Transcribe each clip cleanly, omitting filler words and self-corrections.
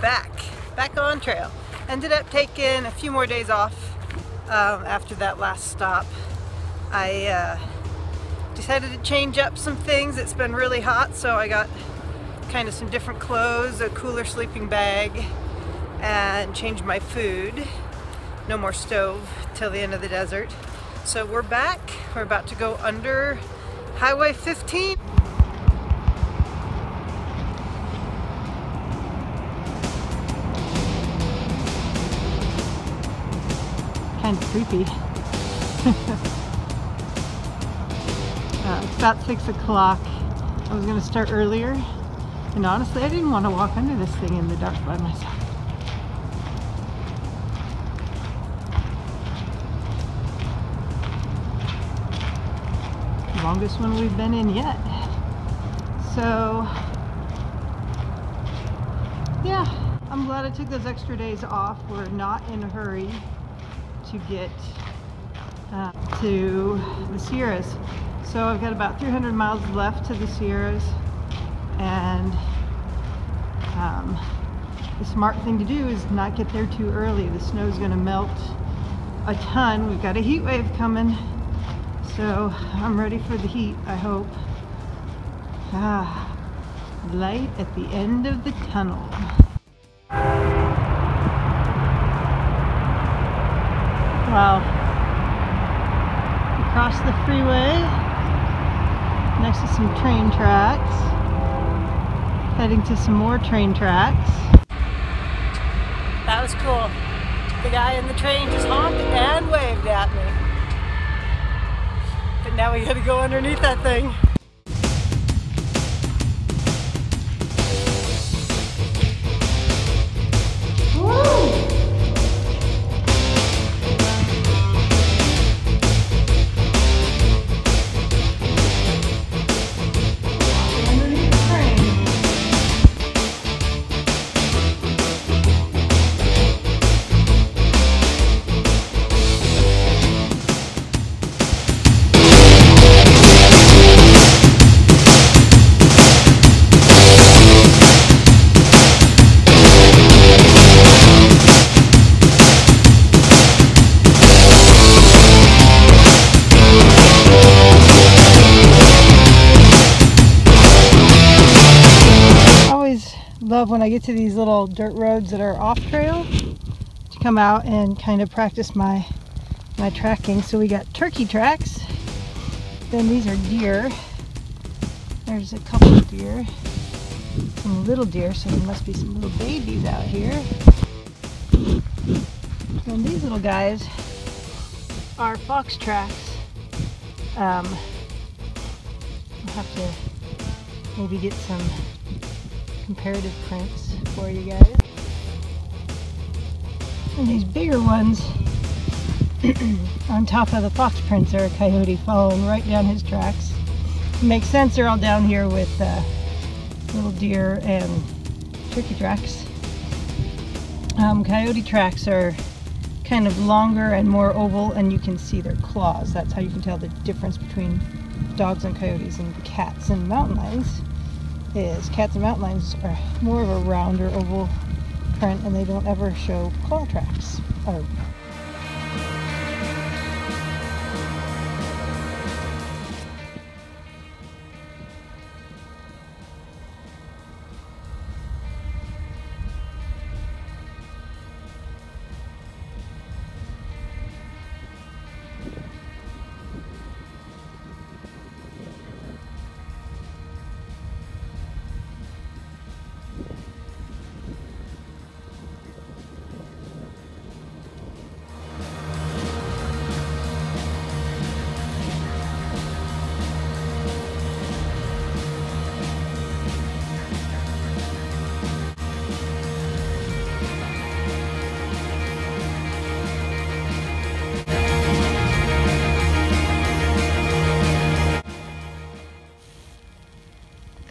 back on trail. Ended up taking a few more days off after that last stop. I decided to change up some things. It's been really hot, so I got kind of some different clothes, a cooler sleeping bag, and changed my food. No more stove till the end of the desert. So we're back. We're about to go under Highway 15. Kind of creepy. It's about 6 o'clock. I was going to start earlier, and honestly I didn't want to walk under this thing in the dark by myself. The longest one we've been in yet. So yeah, I'm glad I took those extra days off. We're not in a hurry to get to the Sierras. So I've got about 300 miles left to the Sierras, and the smart thing to do is not get there too early. The snow's going to melt a ton. We've got a heat wave coming, so I'm ready for the heat, I hope. Light at the end of the tunnel. Wow. Across the freeway, next to some train tracks, heading to some more train tracks. That was cool. The guy in the train just honked and waved at me. But now we gotta go underneath that thing. Love when I get to these little dirt roads that are off trail to come out and kind of practice my tracking. So we got turkey tracks, then these are deer. There's a couple of deer, some little deer, so there must be some little babies out here. And these little guys are fox tracks. I'll have to maybe get some comparative prints for you guys. And these bigger ones on top of the fox prints are a coyote following right down his tracks. It makes sense, they're all down here with little deer and turkey tracks. Coyote tracks are kind of longer and more oval, and you can see their claws. That's how you can tell the difference between dogs and coyotes and cats and mountain lions. Cats and mountain lions are more of a rounder oval print, and they don't ever show claw tracks.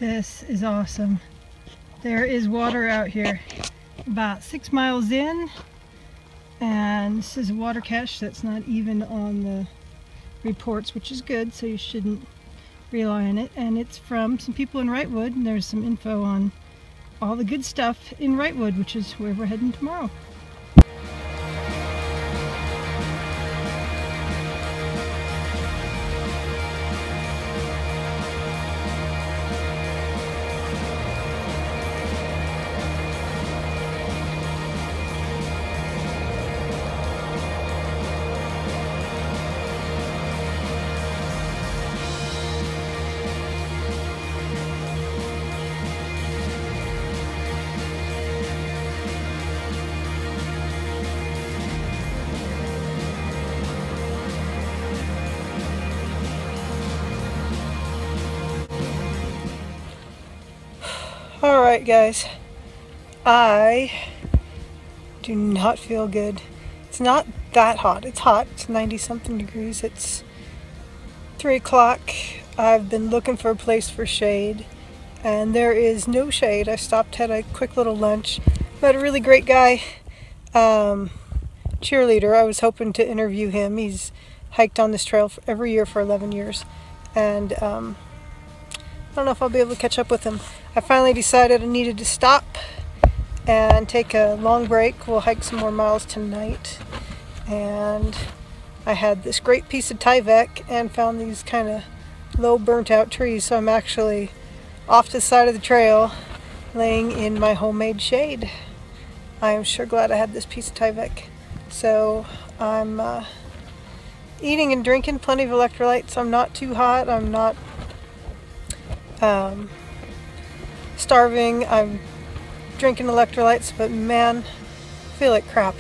This is awesome. There is water out here about 6 miles in, and this is a water cache that's not even on the reports, which is good, so you shouldn't rely on it. And it's from some people in Wrightwood, and there's some info on all the good stuff in Wrightwood, which is where we're heading tomorrow. Alright guys, I do not feel good. It's not that hot. It's hot. It's 90 something degrees. It's 3 o'clock. I've been looking for a place for shade and there is no shade. I stopped, had a quick little lunch. Met a really great guy, cheerleader. I was hoping to interview him. He's hiked on this trail every year for 11 years and I don't know if I'll be able to catch up with him. I finally decided I needed to stop and take a long break. We'll hike some more miles tonight. And I had this great piece of Tyvek and found these kind of low burnt out trees. So I'm actually off to the side of the trail laying in my homemade shade. I am sure glad I had this piece of Tyvek. So I'm eating and drinking plenty of electrolytes. I'm not too hot. I'm not starving. I'm drinking electrolytes, but man, I feel like crap.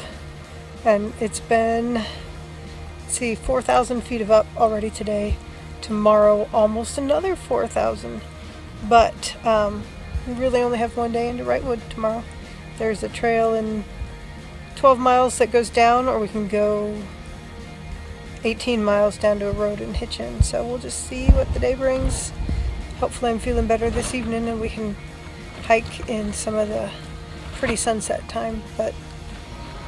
And it's been, let's see, 4,000 feet of up already today. Tomorrow, almost another 4,000. But we really only have one day into Wrightwood tomorrow. There's a trail in 12 miles that goes down, or we can go 18 miles down to a road in Hitchin. So we'll just see what the day brings. Hopefully I'm feeling better this evening and we can hike in some of the pretty sunset time, but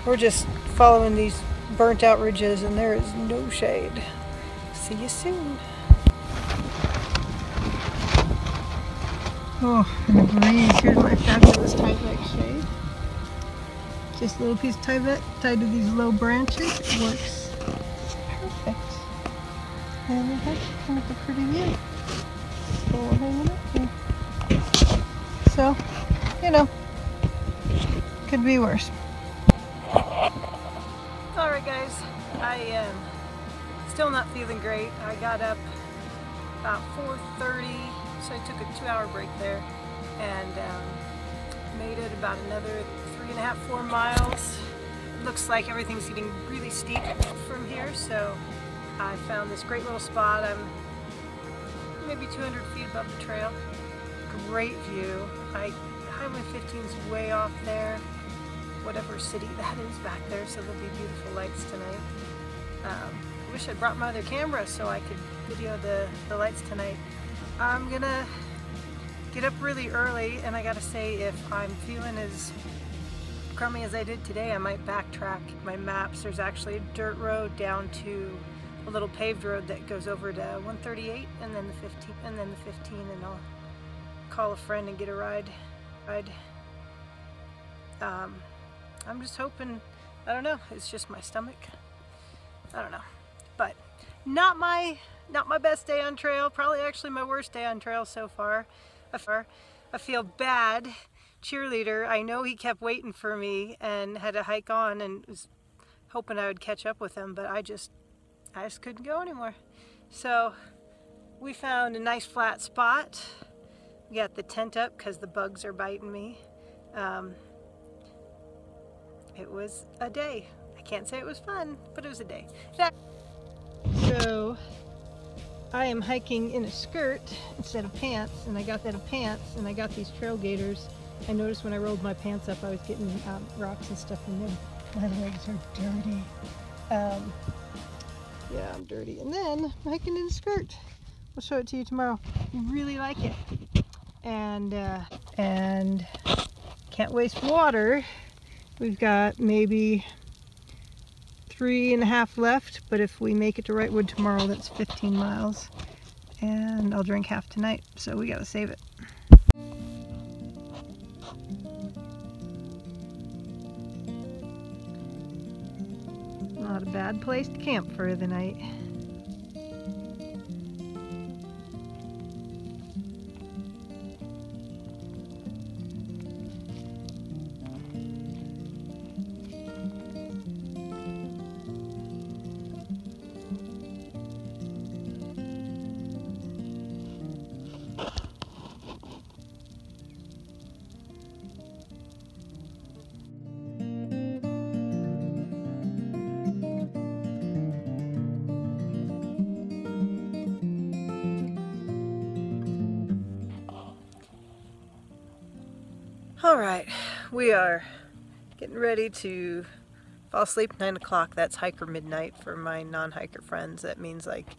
we're just following these burnt out ridges and there is no shade. See you soon. Oh, and the breeze. Here's my fabulous Tyvek shade. Just a little piece of Tyvek tied to these low branches. It works perfect. And it has kind of a pretty view. So, you know, could be worse. Alright guys, I am still not feeling great. I got up about 4:30, so I took a 2-hour break there and made it about another 3.5, 4 miles. Looks like everything's getting really steep from here, so I found this great little spot. I'm maybe 200 feet above the trail. Great view. Highway 15 is way off there, whatever city that is back there, so there'll be beautiful lights tonight. I wish I'd brought my other camera so I could video the lights tonight. I'm gonna get up really early, and I gotta say, if I'm feeling as crummy as I did today, I might backtrack my maps. There's actually a dirt road down to a little paved road that goes over to 138 and then the 15 and I'll call a friend and get a ride. I'm just hoping, I don't know, it's just my stomach. I don't know. But not my best day on trail, probably actually my worst day on trail so far. I feel bad. Cheerleader, I know he kept waiting for me and had to hike on and was hoping I would catch up with him, but I just couldn't go anymore. So we found a nice flat spot. We got the tent up because the bugs are biting me. It was a day. I can't say it was fun, but it was a day. So I am hiking in a skirt instead of pants, and I got that of pants, and I got these trail gaiters. I noticed when I rolled my pants up I was getting rocks and stuff in them. My legs are dirty. Yeah, I'm dirty. And then I'm hiking in a skirt. I'll show it to you tomorrow. You really like it. And can't waste water. We've got maybe 3.5 left, but if we make it to Wrightwood tomorrow, that's 15 miles. And I'll drink half tonight, so we gotta save it. Not a bad place to camp for the night. All right, we are getting ready to fall asleep. 9 o'clock, that's hiker midnight for my non-hiker friends. That means like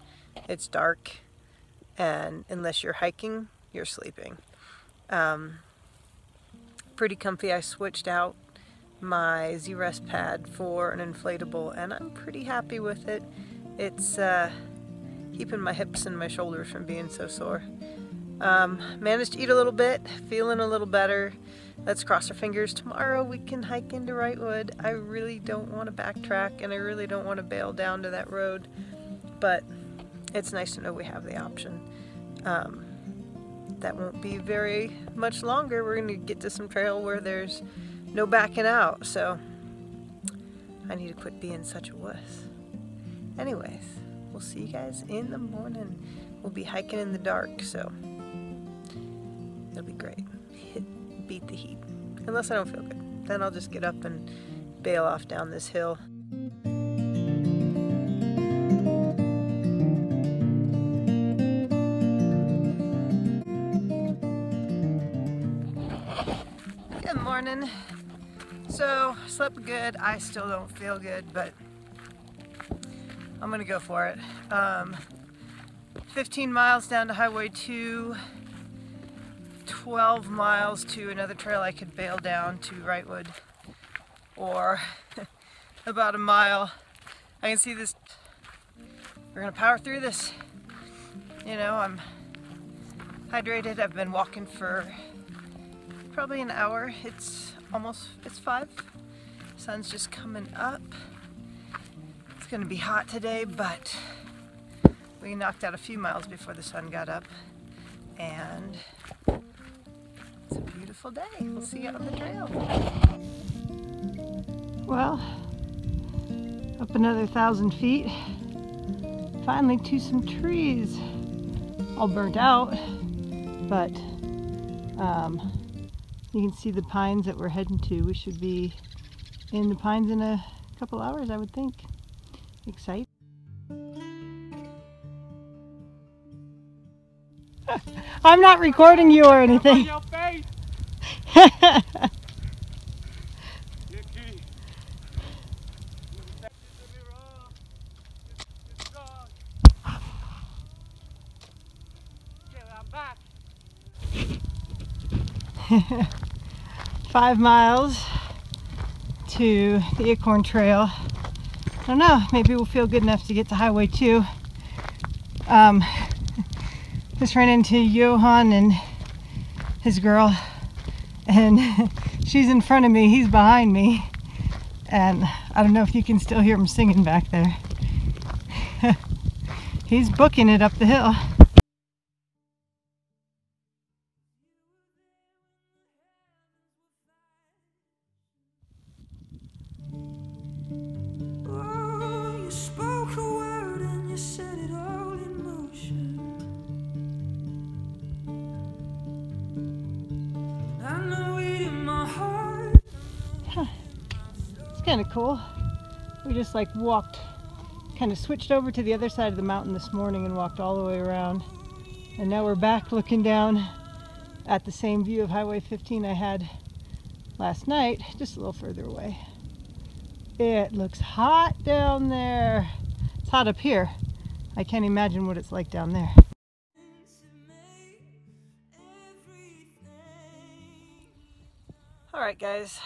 it's dark, and unless you're hiking, you're sleeping. Pretty comfy. I switched out my Z-Rest pad for an inflatable, and I'm pretty happy with it. It's keeping my hips and my shoulders from being so sore. Managed to eat a little bit, feeling a little better. Let's cross our fingers. Tomorrow we can hike into Wrightwood. I really don't want to backtrack, and I really don't want to bail down to that road, but it's nice to know we have the option. That won't be very much longer. We're going to get to some trail where there's no backing out, so I need to quit being such a wuss. Anyways, we'll see you guys in the morning. We'll be hiking in the dark, so it'll be great. Beat the heat. Unless I don't feel good. Then I'll just get up and bail off down this hill. Good morning. So, slept good. I still don't feel good, but I'm gonna go for it. 15 miles down to Highway 2. 12 miles to another trail I could bail down to Wrightwood, or about a mile. I can see this. We're gonna power through this. You know, I'm hydrated. I've been walking for probably an hour. It's 5. Sun's just coming up. It's gonna be hot today, but we knocked out a few miles before the sun got up, and it's a beautiful day. We'll see you on the trail. Well, up another 1,000 feet. Finally to some trees. All burnt out, but you can see the pines that we're heading to. We should be in the pines in a couple hours, I would think. Excited. I'm not recording you or anything. Five miles to the Acorn Trail. I don't know, maybe we'll feel good enough to get to Highway 2. Just ran into Johan and his girl, and she's in front of me, he's behind me, and I don't know if you can still hear him singing back there. He's booking it up the hill. Kind of cool. We just like walked, kind of switched over to the other side of the mountain this morning and walked all the way around, and now we're back looking down at the same view of Highway 15 I had last night, just a little further away. It looks hot down there. It's hot up here. I can't imagine what it's like down there. Alright guys,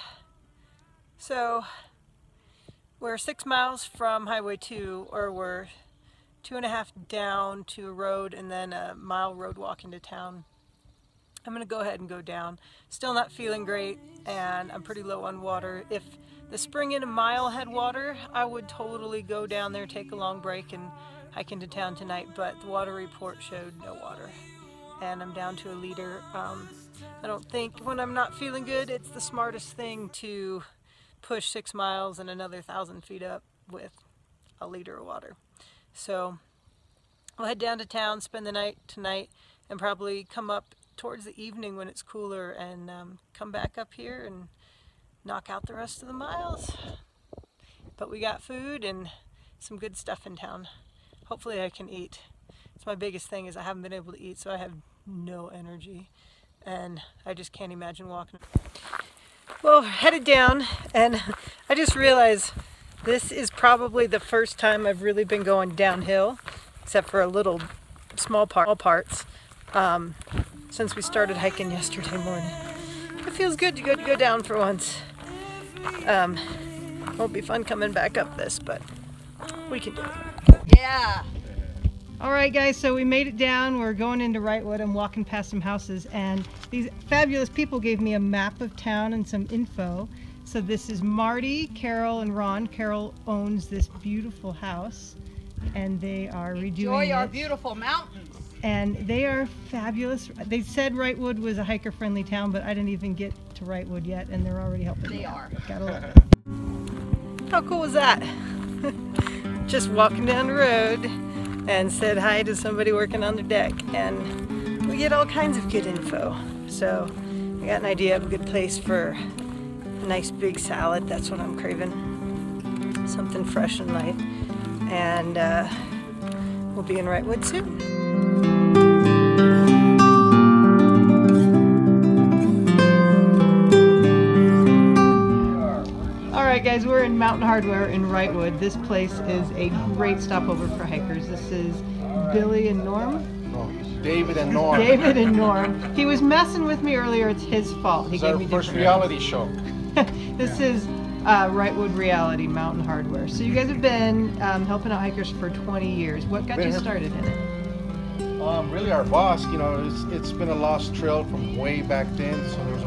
so we're 6 miles from Highway 2, or we're 2.5 down to a road and then a mile road walk into town. I'm going to go ahead and go down. Still not feeling great, and I'm pretty low on water. If the spring and a mile had water, I would totally go down there, take a long break, and hike into town tonight, but the water report showed no water. And I'm down to a liter. I don't think when I'm not feeling good, it's the smartest thing to push 6 miles and another 1,000 feet up with a liter of water. So I'll head down to town, spend the night tonight, and probably come up towards the evening when it's cooler and come back up here and knock out the rest of the miles. But we got food and some good stuff in town. Hopefully I can eat. It's my biggest thing is I haven't been able to eat, so I have no energy. And I just can't imagine walking. Well, headed down, and I just realized this is probably the first time I've really been going downhill, except for a little small parts, since we started hiking yesterday morning. It feels good to go down for once. Won't be fun coming back up this, but we can do it. Yeah. All right, guys, so we made it down. We're going into Wrightwood. I'm walking past some houses, and these fabulous people gave me a map of town and some info. So this is Marty, Carol, and Ron. Carol owns this beautiful house, and they are redoing it. Enjoy our beautiful mountains. And they are fabulous. They said Wrightwood was a hiker-friendly town, but I didn't even get to Wrightwood yet, and they're already helping me. They are. Gotta love it. How cool was that? Just walking down the road and said hi to somebody working on the deck, and we get all kinds of good info. So I got an idea of a good place for a nice big salad. That's what I'm craving. Something fresh and light. And we'll be in Wrightwood soon. Alright guys, we're in Mountain Hardware in Wrightwood. This place is a great stopover for hikers. This is Billy and Norm. Oh, David and Norm. David and Norm. He was messing with me earlier. It's his fault. He It's our first reality show. This is Wrightwood Reality Mountain Hardware. So you guys have been helping out hikers for 20 years. What got you started in it? Really our boss, you know, it's been a lost trail from way back then, so there was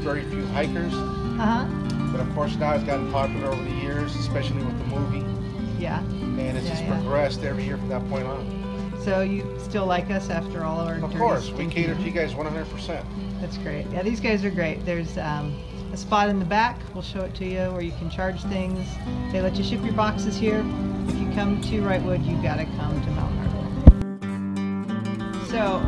very few hikers. But of course now it's gotten popular over the years, especially with the movie. Yeah. And it's just progressed every year from that point on. So you still like us after all our Of course, we cater to you guys 100%. That's great. Yeah, these guys are great. There's a spot in the back, we'll show it to you, where you can charge things. They let you ship your boxes here. If you come to Wrightwood, you gotta come to Mountain Hardware. So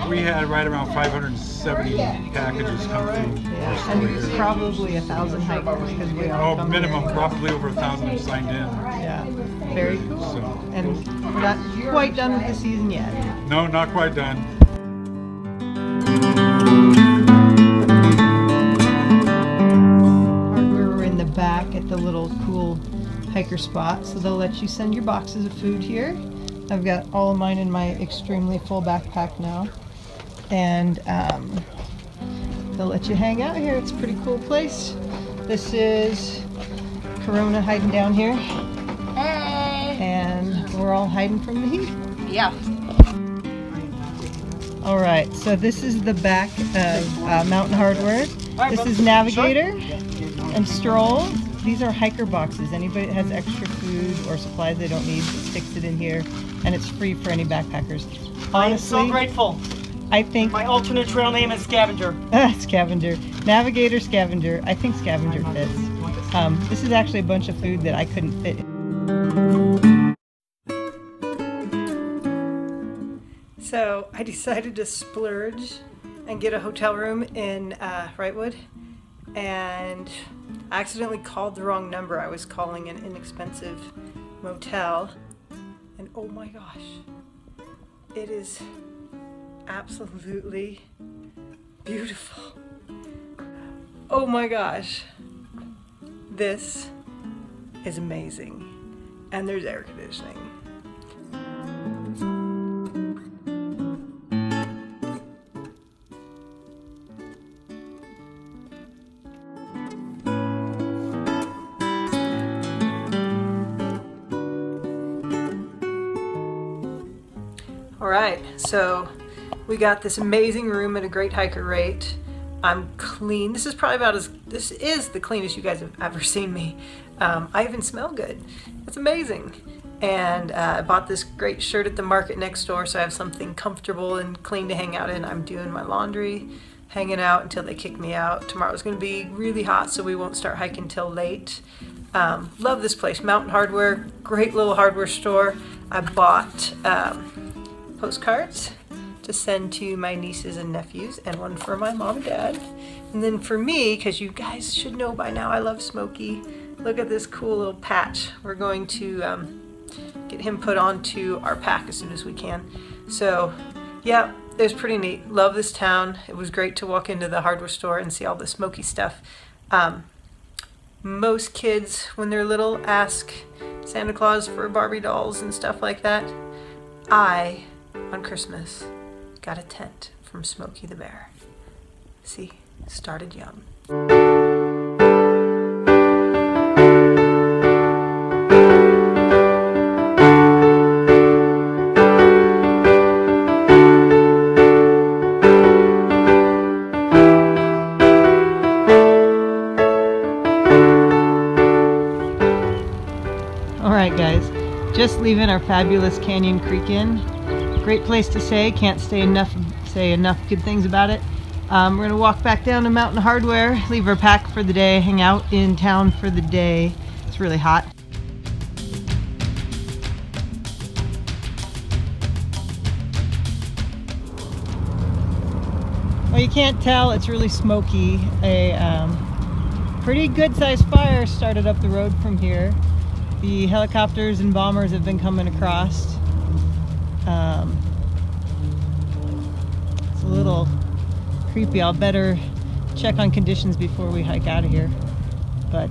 we had right around 570 packages come through. Yeah, and probably 1,000 hikers because we all come minimum, here. probably over 1,000 have signed in. Yeah, very cool. So, and we're not quite done with the season yet. no, not quite done. We're in the back at the little cool hiker spot, so they'll let you send your boxes of food here. I've got all of mine in my extremely full backpack now, and they'll let you hang out here. It's a pretty cool place. This is Corona hiding down here. Hey! And we're all hiding from the heat. Yeah. Alright, so this is the back of Mountain Hardware. This is Navigator and Stroll. These are hiker boxes. Anybody that has extra food or supplies they don't need sticks it in here, and it's free for any backpackers. Honestly, I am so grateful. I think My alternate trail name is Scavenger. Scavenger. Navigator, Scavenger. I think Scavenger fits. This is actually a bunch of food that I couldn't fit in. So I decided to splurge and get a hotel room in Wrightwood, and I accidentally called the wrong number. I was calling an inexpensive motel, and oh my gosh, it is absolutely beautiful. Oh my gosh, this is amazing, and there's air conditioning. Alright, so we got this amazing room at a great hiker rate. I'm clean. This is the cleanest you guys have ever seen me. I even smell good. It's amazing. And I bought this great shirt at the market next door, so I have something comfortable and clean to hang out in. I'm doing my laundry, hanging out until they kick me out. Tomorrow's going to be really hot, so we won't start hiking till late. Love this place, Mountain Hardware, great little hardware store. I bought postcards to send to my nieces and nephews, and one for my mom and dad. And then for me, because you guys should know by now, I love Smokey. Look at this cool little patch. We're going to get him put onto our pack as soon as we can. So yeah, it was pretty neat. Love this town. It was great to walk into the hardware store and see all the Smokey stuff. Most kids, when they're little, ask Santa Claus for Barbie dolls and stuff like that. I, on Christmas, got a tent from Smokey the Bear. See, started young. Alright guys, just leaving our fabulous Canyon Creek Inn. Great place to stay, can't say enough good things about it. We're going to walk back down to Mountain Hardware, leave our pack for the day, hang out in town for the day. It's really hot. Well, you can't tell, it's really smoky. A pretty good sized fire started up the road from here. The helicopters and bombers have been coming across. It's a little creepy. I'll better check on conditions before we hike out of here. But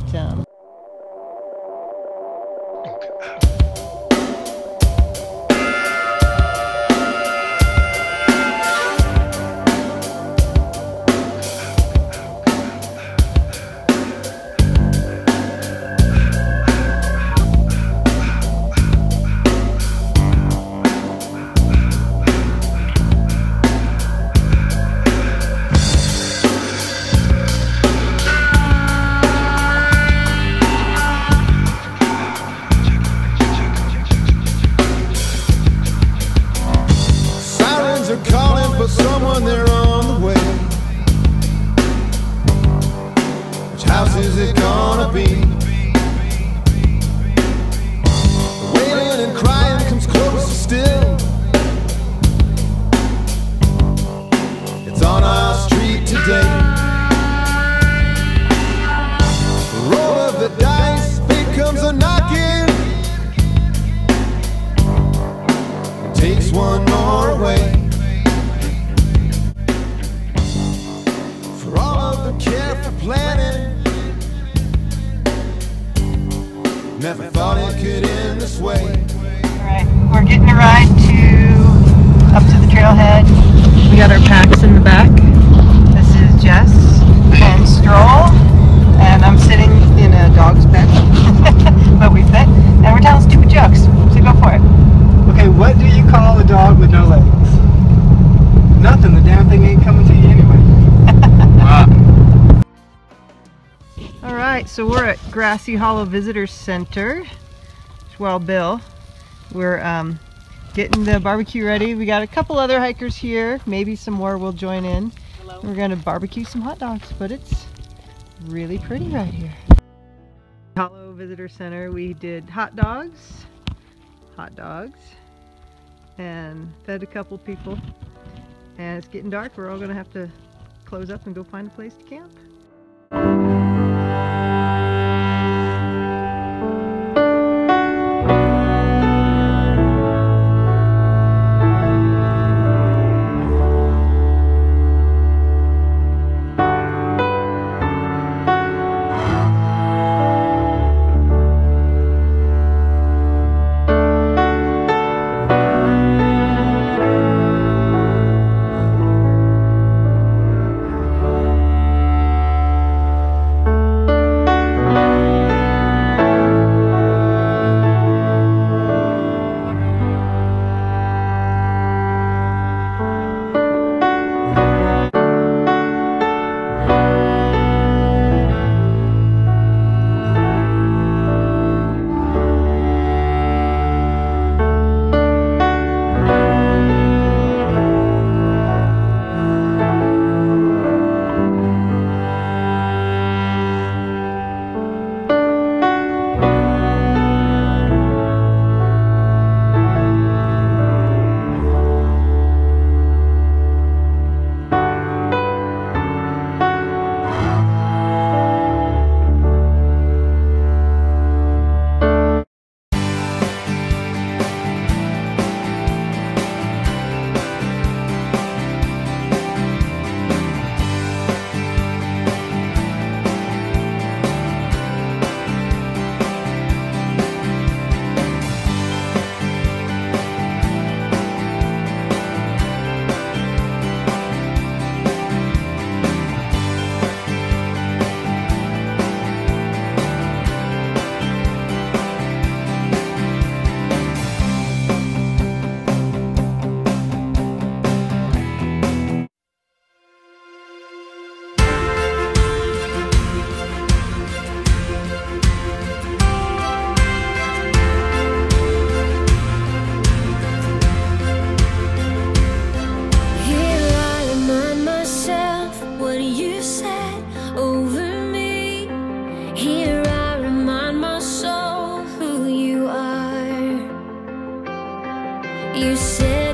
but someone there on the way. Which house is it gonna be? Wailing and crying comes closer still. It's on our street today. Roll of the dice, fate comes a knocking. Takes one more away. Careful planning. Never thought it could end this way. alright, we're getting a ride up to the trailhead. We got our packs in the back. This is Jess and Stroll, and I'm sitting in a dog's bed, but we fit. And we're down to 2 jugs, so go for it. Okay, what do you call a dog with no legs? Nothing. The damn thing ain't coming to you anyway. Alright, so we're at Grassy Hollow Visitor Center. Well, Bill, we're getting the barbecue ready. We got a couple other hikers here, maybe some more will join in. Hello. We're going to barbecue some hot dogs, but it's really pretty right here. Hollow Visitor Center, we did hot dogs, and fed a couple people. And it's getting dark, we're all going to have to close up and go find a place to camp.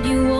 You